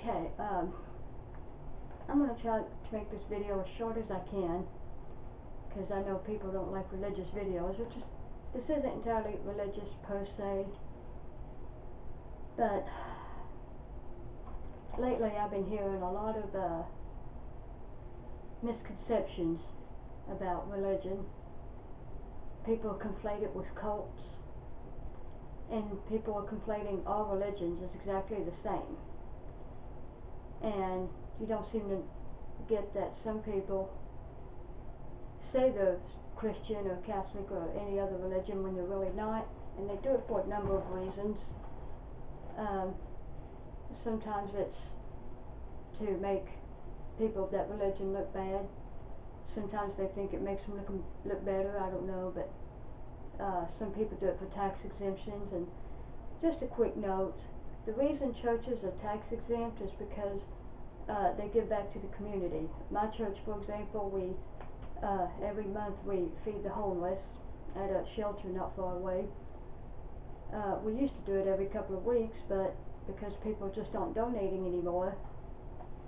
Okay, I'm going to try to make this video as short as I can, because I know people don't like religious videos, this isn't entirely religious per se, but lately I've been hearing a lot of misconceptions about religion. People conflate it with cults, and people are conflating all religions as exactly the same. And you don't seem to get that some people say they're Christian or Catholic or any other religion when they're really not, and they do it for a number of reasons. Sometimes it's to make people of that religion look bad. Sometimes they think it makes them look better, I don't know, but some people do it for tax exemptions. And just a quick note, the reason churches are tax exempt is because they give back to the community. My church, for example, we every month we feed the homeless at a shelter not far away. We used to do it every couple of weeks, but because people just aren't donating anymore,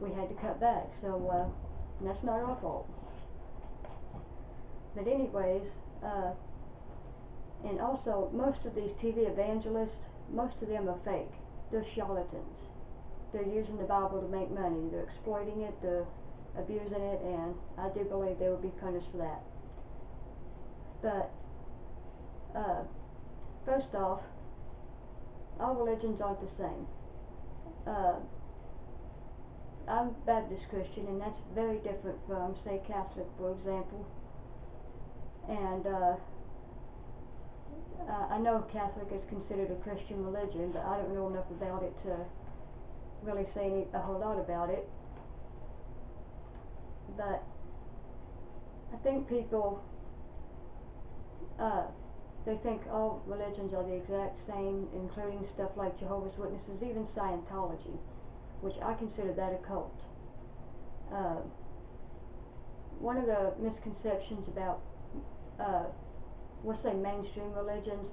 we had to cut back. So that's not our fault. But anyways, and also most of these TV evangelists, most of them are fake. They're charlatans. They're using the Bible to make money. They're exploiting it, they're abusing it, and I do believe they will be punished for that. But first off, all religions aren't the same. I'm Baptist Christian, and that's very different from, say, Catholic, for example. And I know Catholic is considered a Christian religion, but I don't know enough about it to really say a whole lot about it. But I think people, they think all religions are the exact same, including stuff like Jehovah's Witnesses, even Scientology, which I consider that a cult. One of the misconceptions about, we'll say, mainstream religions,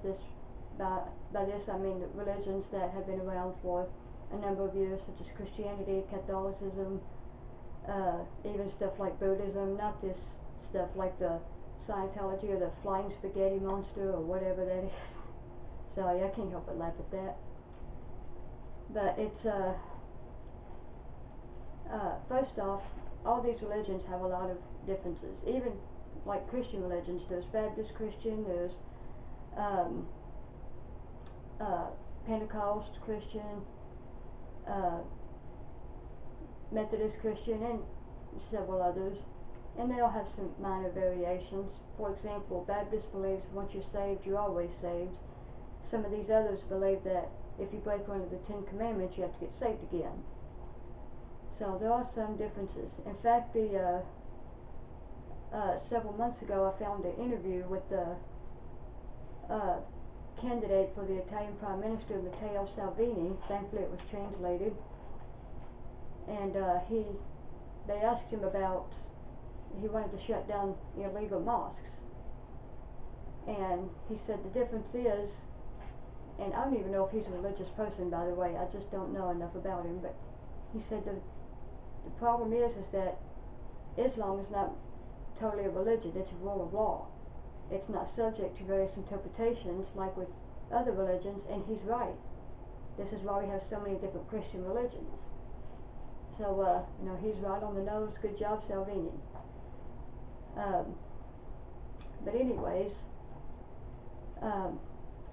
by this I mean the religions that have been around for a number of years, such as Christianity, Catholicism, even stuff like Buddhism, not this stuff like the Scientology or the flying spaghetti monster or whatever that is. Sorry, I can't help but laugh at that. But it's, first off, all these religions have a lot of differences. Even like Christian religions, there's Baptist Christian, there's Pentecost Christian, Methodist Christian, and several others, and they all have some minor variations. For example, Baptist believes once you're saved, you're always saved. Some of these others believe that if you break one of the 10 Commandments, you have to get saved again. So there are some differences. In fact, several months ago, I found an interview with the candidate for the Italian Prime Minister, Matteo Salvini. Thankfully it was translated. And they asked him about, he wanted to shut down illegal mosques. And he said the difference is, and I don't even know if he's a religious person, by the way, I just don't know enough about him, but he said the problem is that Islam is not totally a religion, it's a rule of law. It's not subject to various interpretations like with other religions, and he's right. This is why we have so many different Christian religions. So, he's right on the nose. Good job, Salvini. But anyways,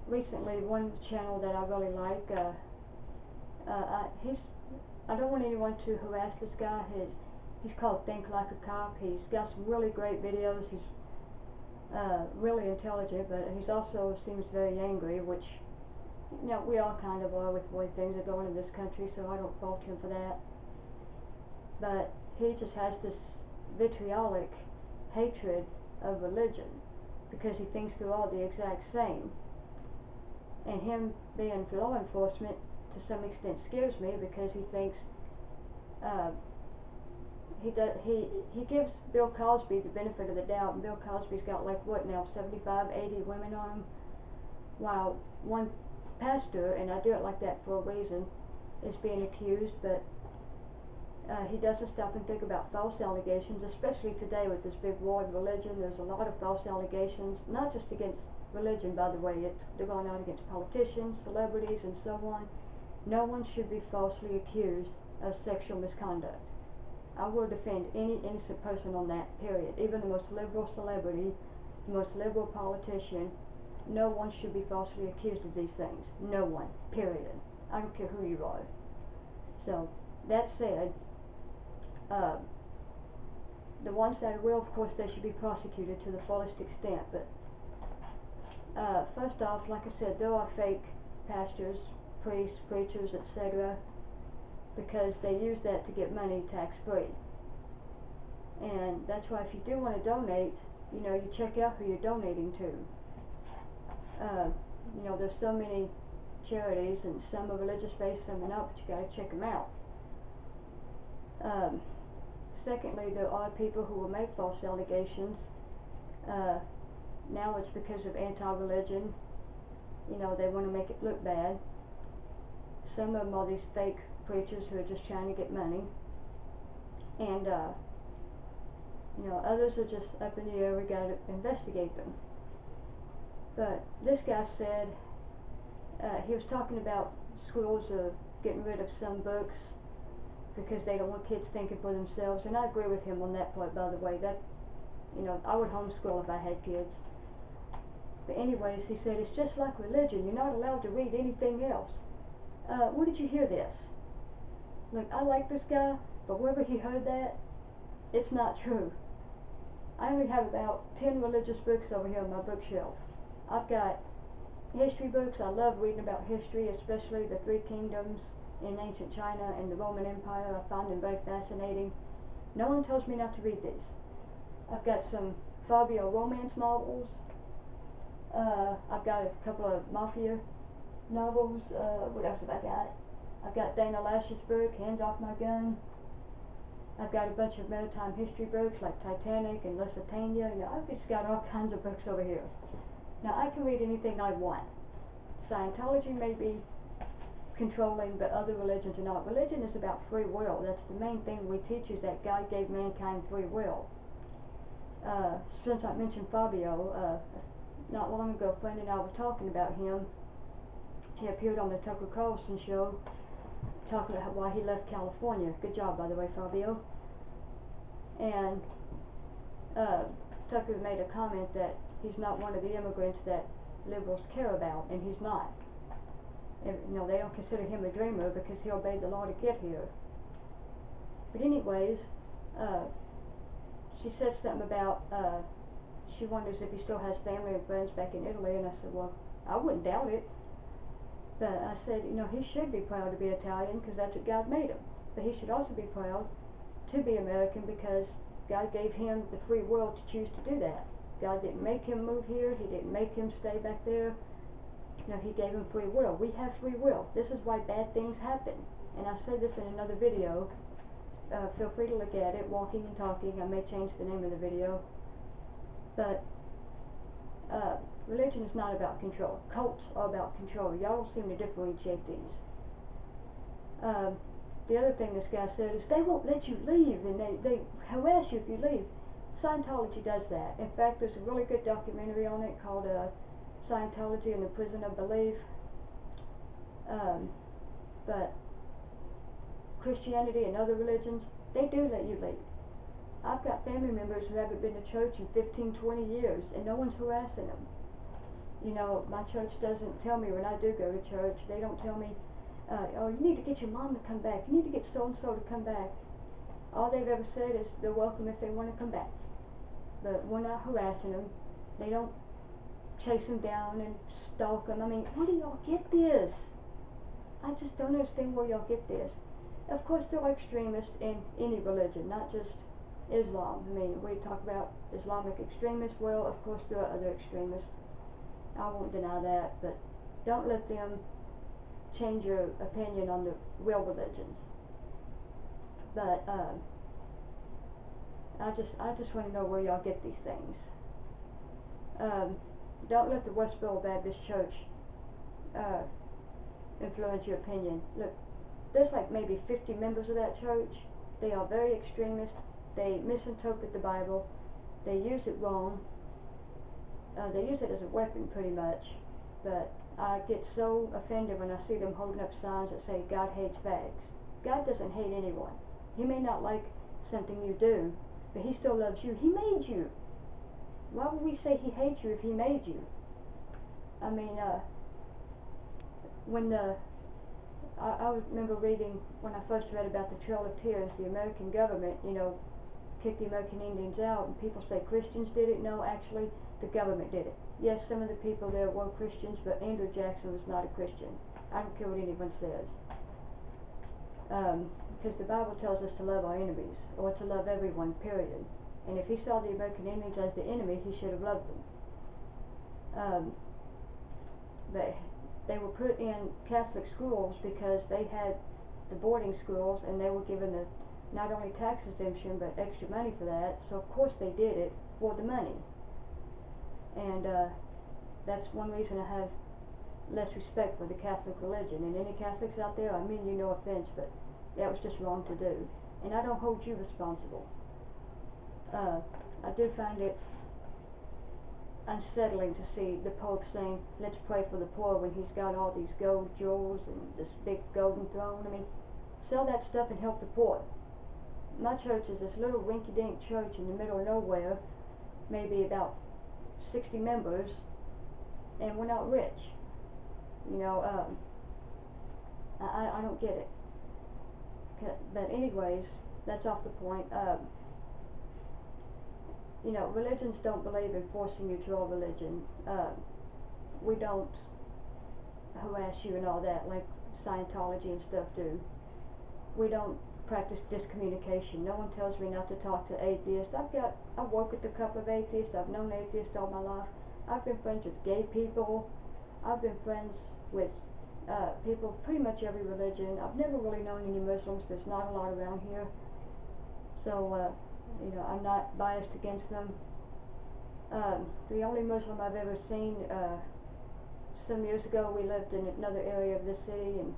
recently one channel that I really like, I don't want anyone to harass this guy. He's called Think Like a Cop. He's got some really great videos. He's really intelligent, but he also seems very angry, which, we all kind of are with the way things are going in this country, so I don't fault him for that. But he just has this vitriolic hatred of religion because he thinks they're all the exact same. And him being for law enforcement to some extent scares me, because he thinks he gives Bill Cosby the benefit of the doubt, and Bill Cosby's got like what now, 75, 80 women on him, while one pastor, and I do it like that for a reason, is being accused, but He doesn't stop and think about false allegations, especially today with this big war in religion. There's a lot of false allegations, not just against religion, by the way. They're going out against politicians, celebrities, and so on. No one should be falsely accused of sexual misconduct. I will defend any innocent person on that, period. Even the most liberal celebrity, the most liberal politician, no one should be falsely accused of these things. No one, period. I don't care who you are. So, that said, uh, the ones that will, of course, they should be prosecuted to the fullest extent. But first off, like I said, there are fake pastors, priests, preachers, etc., because they use that to get money tax-free. And that's why if you do want to donate, you check out who you're donating to. There's so many charities, and some are religious-based, some are not, but you got to check them out. Secondly, there are people who will make false allegations. Now it's because of anti-religion. They want to make it look bad. Some of them are these fake preachers who are just trying to get money. And, others are just up in the air. We got to investigate them. But this guy said, he was talking about schools are getting rid of some books because they don't want kids thinking for themselves. And I agree with him on that point, by the way. I would homeschool if I had kids. But anyways, he said, it's just like religion. You're not allowed to read anything else. Where did you hear this? Look, I like this guy, but wherever he heard that, it's not true. I only have about 10 religious books over here on my bookshelf. I've got history books. I love reading about history, especially the Three Kingdoms in ancient China and the Roman Empire. I find them very fascinating. No one tells me not to read these. I've got some Fabio romance novels. I've got a couple of mafia novels. What else have I got? I've got Dana Lash's book, Hands Off My Gun. I've got a bunch of maritime history books like Titanic and Lusitania. I've just got all kinds of books over here. Now, I can read anything I want. Scientology may be controlling, but other religions are not. Religion is about free will. That's the main thing we teach, is that God gave mankind free will. Since I mentioned Fabio, not long ago, a friend and I were talking about him. He appeared on the Tucker Carlson show, talking about why he left California. Good job, by the way, Fabio. And Tucker made a comment that he's not one of the immigrants that liberals care about, and he's not. They don't consider him a dreamer because he obeyed the law to get here. But anyways, she said something about, she wonders if he still has family and friends back in Italy, and I said, well, I wouldn't doubt it. But I said, he should be proud to be Italian because that's what God made him. But he should also be proud to be American because God gave him the free will to choose to do that. God didn't make him move here. He didn't make him stay back there. He gave him free will. We have free will. This is why bad things happen. And I said this in another video. Feel free to look at it, Walking and Talking. I may change the name of the video. But religion is not about control. Cults are about control. Y'all seem to differentiate these. The other thing this guy said is they won't let you leave, and they harass you if you leave. Scientology does that. In fact, there's a really good documentary on it called Scientology and the Prison of Belief. But Christianity and other religions, they do let you leave. I've got family members who haven't been to church in 15, 20 years, and no one's harassing them. My church doesn't tell me when I do go to church. They don't tell me, oh, you need to get your mom to come back. You need to get so-and-so to come back. All they've ever said is they're welcome if they want to come back. But we're not harassing them. They don't chase them down and stalk them. I mean, where do y'all get this? I just don't understand where y'all get this. Of course, there are extremists in any religion, not just Islam. I mean, we talk about Islamic extremists. Well, of course, there are other extremists. I won't deny that, but don't let them change your opinion on the real religions. But I just want to know where y'all get these things. Don't let the Westboro Baptist Church influence your opinion. Look, there's like maybe 50 members of that church. They are very extremist. They misinterpret the Bible. They use it wrong. They use it as a weapon pretty much. But I get so offended when I see them holding up signs that say God hates fags. God doesn't hate anyone. He may not like something you do, but he still loves you. He made you. Why would we say he hates you if he made you? I mean, when I remember reading when I first read about the Trail of Tears, the American government, kicked the American Indians out, and people say Christians did it. No, actually, the government did it. Yes, some of the people there were Christians, but Andrew Jackson was not a Christian. I don't care what anyone says. Because the Bible tells us to love our enemies, or to love everyone, period. And if he saw the American Indians as the enemy, he should have loved them. They were put in Catholic schools because they had the boarding schools, and they were given the not only tax exemption but extra money for that. So of course they did it for the money. And that's one reason I have less respect for the Catholic religion. And any Catholics out there, I mean you no offense, but that was just wrong to do. And I don't hold you responsible. I do find it unsettling to see the Pope saying, let's pray for the poor, when he's got all these gold jewels and this big golden throne. I mean, sell that stuff and help the poor. My church is this little rinky-dink church in the middle of nowhere, maybe about 60 members, and we're not rich. I don't get it. But anyways, that's off the point. Religions don't believe in forcing you to our religion. We don't harass you and all that like Scientology and stuff do. We don't practice discommunication. No one tells me not to talk to atheists. I work with a couple of atheists. I've known atheists all my life. I've been friends with gay people. I've been friends with people of pretty much every religion. I've never really known any Muslims. There's not a lot around here. So, I'm not biased against them. The only Muslim I've ever seen, some years ago we lived in another area of the city, and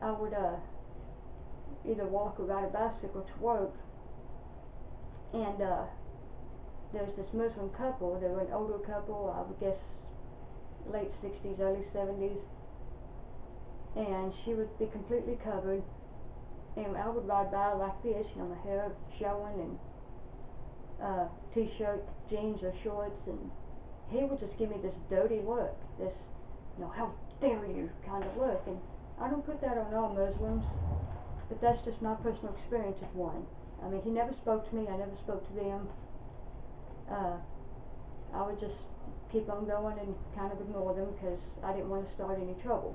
I would either walk or ride a bicycle to work, and there's this Muslim couple. They were an older couple, I would guess late 60s, early 70s, and she would be completely covered, and I would ride by like this, my hair showing, and t-shirt, jeans or shorts, and he would just give me this dirty look, this, how dare you kind of look. And I don't put that on all Muslims, but that's just my personal experience with one. I mean, he never spoke to me, I never spoke to them. I would just keep on going and kind of ignore them because I didn't want to start any trouble.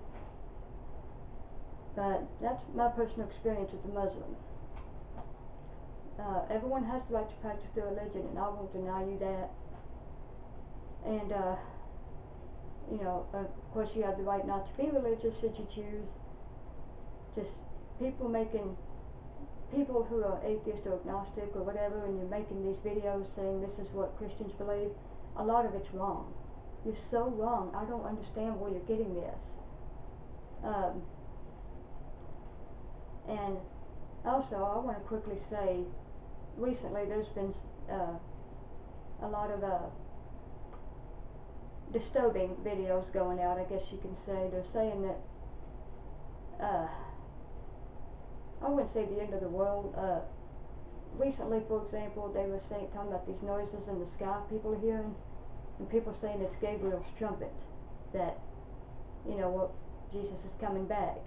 But that's my personal experience with the Muslim. Everyone has the right to practice their religion, and I won't deny you that. And, of course you have the right not to be religious should you choose. Just people who are atheist or agnostic or whatever, and you're making these videos saying this is what Christians believe, a lot of it's wrong. You're so wrong. I don't understand where you're getting this. And also, I want to quickly say, recently there's been a lot of disturbing videos going out, I guess you can say. They're saying that, I wouldn't say the end of the world. Recently, for example, they were talking about these noises in the sky people are hearing, and people saying it's Gabriel's trumpet, that, Jesus is coming back.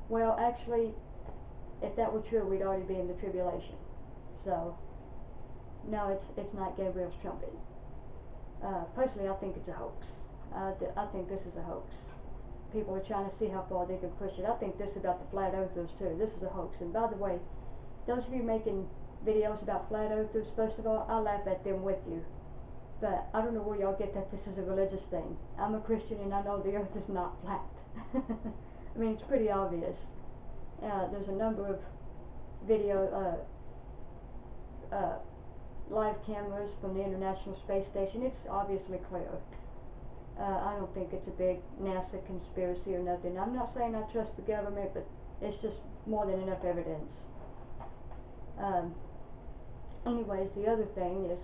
Well, actually, if that were true, we'd already be in the tribulation. So, no, it's not Gabriel's trumpet. Personally, I think it's a hoax. I think this is a hoax. People are trying to see how far they can push it. I think this about the flat earthers too. This is a hoax. And by the way, those of you making videos about flat earthers, first of all, I laugh at them with you. But I don't know where y'all get that this is a religious thing. I'm a Christian and I know the earth is not flat. I mean, it's pretty obvious. There's a number of video live cameras from the International Space Station. It's obviously clear. I don't think it's a big NASA conspiracy or nothing. I'm not saying I trust the government, but it's just more than enough evidence. Anyways, the other thing is,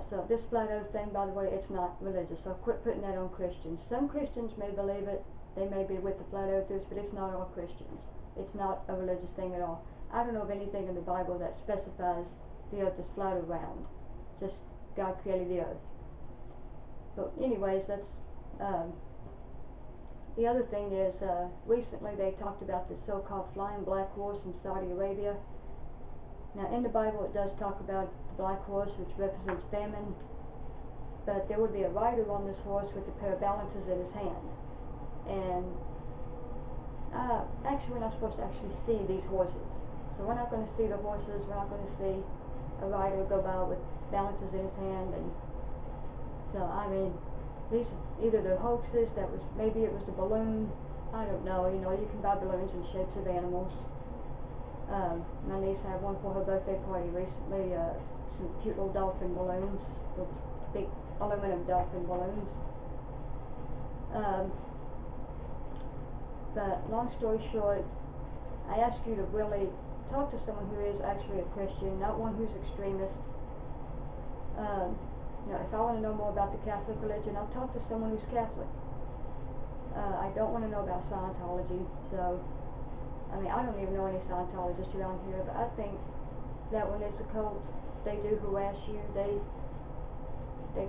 so this flat earth thing, by the way, it's not religious, so quit putting that on Christians. Some Christians may believe it, they may be with the flat earthers, but it's not all Christians. It's not a religious thing at all. I don't know of anything in the Bible that specifies the earth is flat or round. Just God created the earth. But anyways, that's, the other thing is, recently they talked about this so-called flying black horse in Saudi Arabia. Now in the Bible it does talk about the black horse, which represents famine, but there would be a rider on this horse with a pair of balances in his hand. And actually we're not supposed to actually see these horses. So we're not going to see the horses, we're not going to see a rider go by with balances in his hand. And so, I mean, these, either the hoaxes, that was, maybe it was the balloon, I don't know, you know, you can buy balloons in shapes of animals. My niece had one for her birthday party recently, some cute little dolphin balloons, with big aluminum dolphin balloons. But long story short, I ask you to really talk to someone who is actually a Christian, not one who's extremist. You know, if I want to know more about the Catholic religion, I'll talk to someone who's Catholic. I don't want to know about Scientology, so I mean, I don't even know any Scientologists around here, but I think that one is a cult. They do harass you. They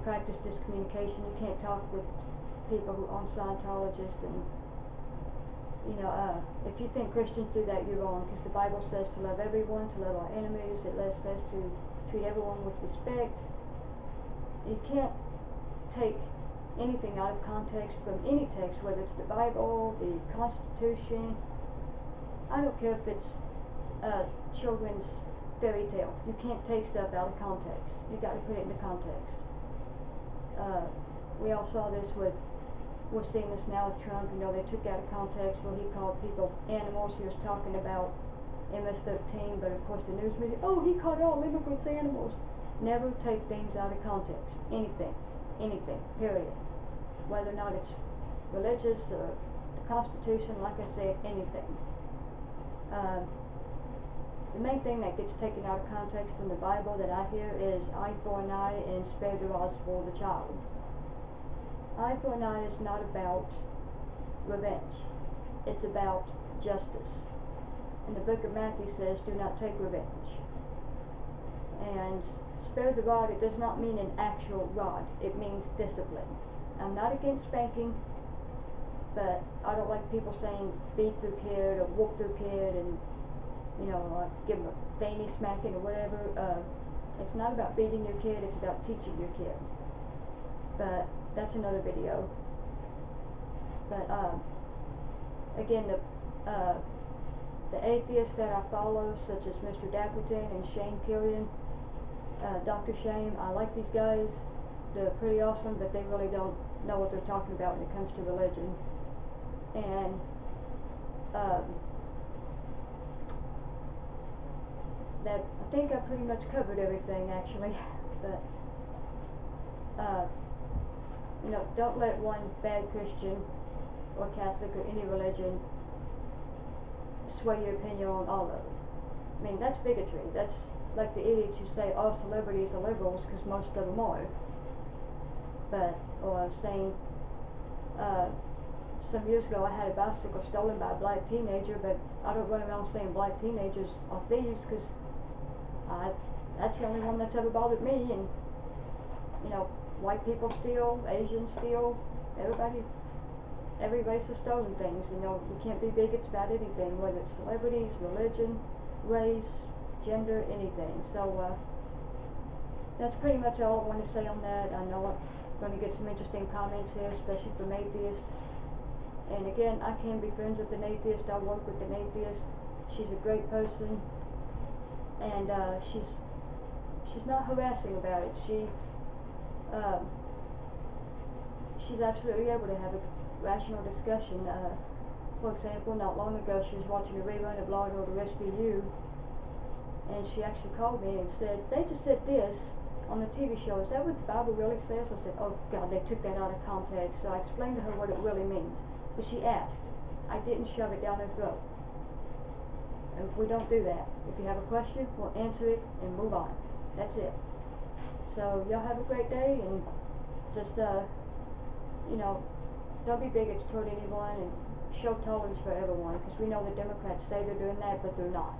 practice discommunication. You can't talk with people who aren't Scientologists, and you know, if you think Christians do that, you're wrong, because the Bible says to love everyone, to love our enemies. It says to treat everyone with respect. You can't take anything out of context from any text, whether it's the Bible, the Constitution. I don't care if it's children's fairy tale. You can't take stuff out of context. You got to put it into context. We all saw this with, we're seeing this now with Trump. You know, they took out of context where he called people animals. He was talking about MS-13, but of course the news media, oh, he called all immigrants animals. Never take things out of context. Anything, period. Whether or not it's religious or the Constitution, like I said, anything. The main thing that gets taken out of context from the Bible that I hear is eye for an eye and spare the rod, spoil the child. Eye for an eye is not about revenge. It's about justice. And the book of Matthew says, do not take revenge. And spare the rod, it does not mean an actual rod. It means discipline. I'm not against spanking, but I don't like people saying beat their kid or whoop their kid and, you know, give them a fanny smacking or whatever. It's not about beating your kid, it's about teaching your kid. But that's another video. But again, the atheists that I follow, such as Mr. Dapperton and Shane Killian, Dr. Shane, I like these guys. They're pretty awesome, but they really don't know what they're talking about when it comes to religion. And that, I think I pretty much covered everything actually. But you know, don't let one bad Christian or Catholic or any religion sway your opinion on all of it. I mean, that's bigotry. That's like the idiots who say all celebrities are liberals, because most of them are. But, or saying, some years ago I had a bicycle stolen by a black teenager, but I don't run around saying black teenagers are thieves, because that's the only one that's ever bothered me. And, you know, white people steal, Asians steal, every race has stolen things. You know, we can't be bigots about anything, whether it's celebrities, religion, race, gender, anything. So that's pretty much all I want to say on that. I know I'm going to get some interesting comments here, especially from atheists. And again, I can be friends with an atheist. I work with an atheist. She's a great person, and she's not harassing about it. She's absolutely able to have a rational discussion. For example, not long ago she was watching a rerun of Law and Order SVU, and she actually called me and said, they just said this on the TV show. Is that what the Bible really says? I said, oh God, they took that out of context. So I explained to her what it really means. But she asked. I didn't shove it down her throat. If we don't do that, if you have a question, we'll answer it and move on. That's it. So y'all have a great day, and just you know, don't be bigots toward anyone, and show tolerance for everyone, because we know the Democrats say they're doing that, but they're not.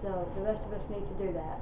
So the rest of us need to do that.